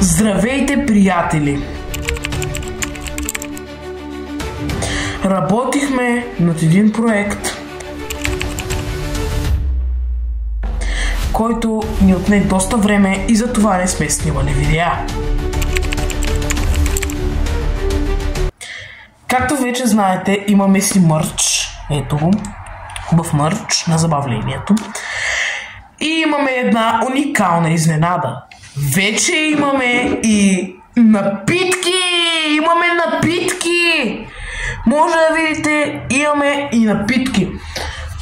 Здравейте, приятели! Работихме над един проект, който ни отне доста време и затова не сме снимали видеа. Както вече знаете, имаме си мърч. Ето го. Хубав мърч на забавлението. И имаме една уникална изненада. Вече имаме и напитки! Имаме напитки! Може да видите, имаме и напитки.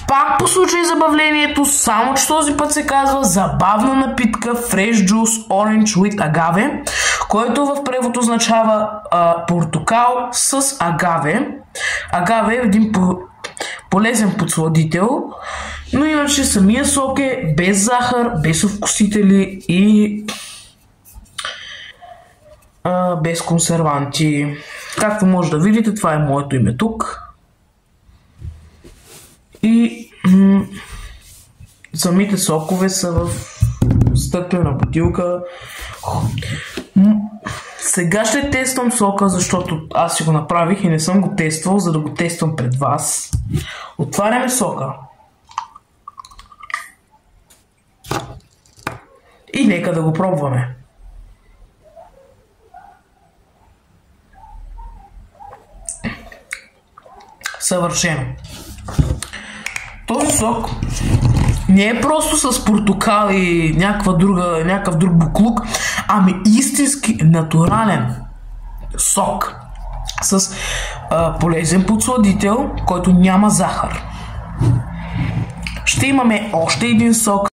Пак по случай забавлението, само че този път се казва забавна напитка Fresh Juice Orange with Agave, който в превод означава портокал с агаве. Агаве е един полезен подсладител, но иначе самия сок е без захар, без овкусители и без консерванти. Както може да видите, това е моето име тук. И самите сокове са в стъклена бутилка. Сега ще тествам сока, защото аз си го направих и не съм го тествал, за да го тествам пред вас. Отваряме сока. И нека да го пробваме. Съвършено. Този сок не е просто с портокал и някакъв друг буклук, ами истински натурален сок с полезен подсладител, който няма захар. Ще имаме още един сок